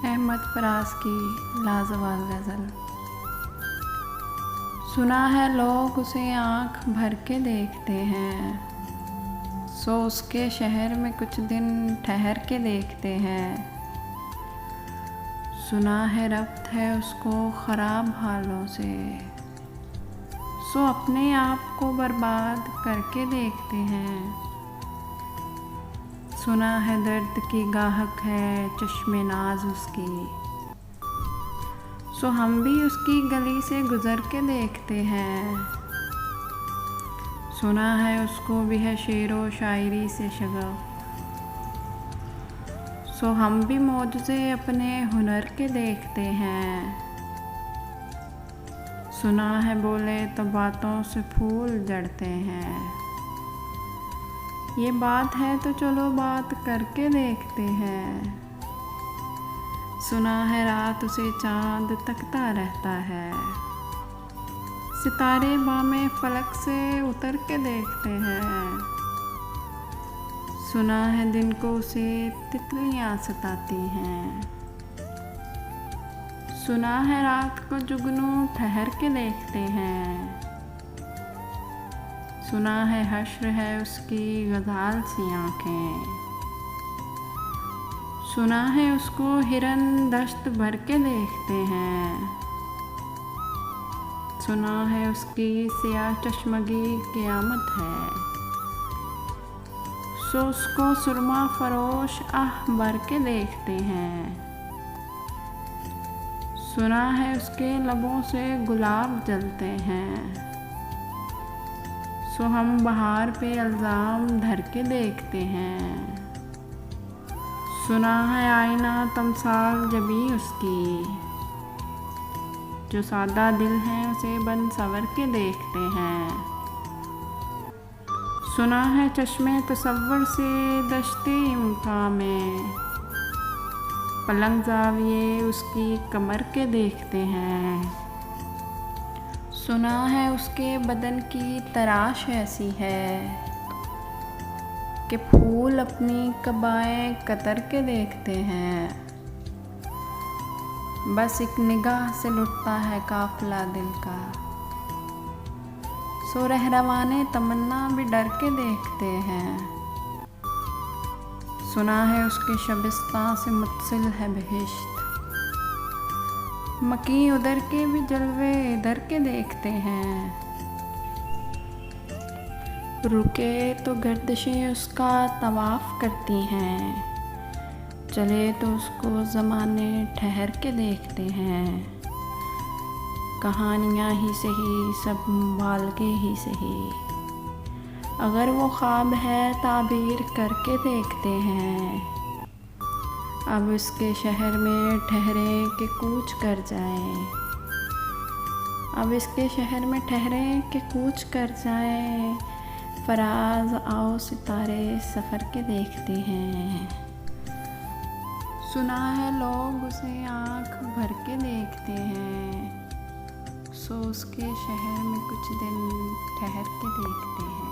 अहमद फराज की लाजवाब गज़ल। सुना है लोग उसे आँख भर के देखते हैं, सो उसके शहर में कुछ दिन ठहर के देखते हैं। सुना है रब्त है उसको ख़राब हालों से, सो अपने आप को बर्बाद करके देखते हैं। सुना है दर्द की गाहक है चश्मे नाज उसकी, सो हम भी उसकी गली से गुज़र के देखते हैं। सुना है उसको भी है शेरो शायरी से शगफ, सो हम भी मौजज़े अपने हुनर के देखते हैं। सुना है बोले तो बातों से फूल जड़ते हैं, ये बात है तो चलो बात करके देखते हैं। सुना है रात उसे चांद तकता रहता है, सितारे बामे फलक से उतर के देखते हैं। सुना है दिन को उसे तितलियां सताती हैं, सुना है रात को जुगनू ठहर के देखते हैं। सुना है हश्र है उसकी गज़ाल सी आँखें, सुना है उसको हिरन दश्त भर के देखते हैं। सुना है उसकी सियाह चश्मगी क़यामत है, सो उसको सुरमा फरोश आह भर के देखते हैं। सुना है उसके लबों से गुलाब जलते हैं, सो हम बहार पे इल्ज़ाम धर के देखते हैं। सुना है आईना तमसाल जबी उसकी, जो सादा दिल है उसे बन सवर के देखते हैं। सुना है चश्मे तसव्वुर से दश्ते इम्का में, पलंग ज़ाविये उसकी कमर के देखते हैं। सुना है उसके बदन की तराश ऐसी है कि फूल अपनी कबाएं कतर के देखते हैं। बस एक निगाह से लुटता है काफिला दिल का, सो रहरवाने तमन्ना भी डर के देखते हैं। सुना है उसके शबिस्तां से मुत्सिल है बहिश्त, मकी उधर के भी जलवे इधर के देखते हैं। रुके तो गर्दिशें उसका तवाफ़ करती हैं, चले तो उसको ज़माने ठहर के देखते हैं। कहानियाँ ही सही सब मुबालगे ही सही, अगर वो ख्वाब है ताबीर करके देखते हैं। अब इसके शहर में ठहरे कि कूच कर जाएं, अब इसके शहर में ठहरे कि कूच कर जाएं। फराज आओ सितारे सफ़र के देखते हैं। सुना है लोग उसे आँख भर के देखते हैं, सो उसके शहर में कुछ दिन ठहर के देखते हैं।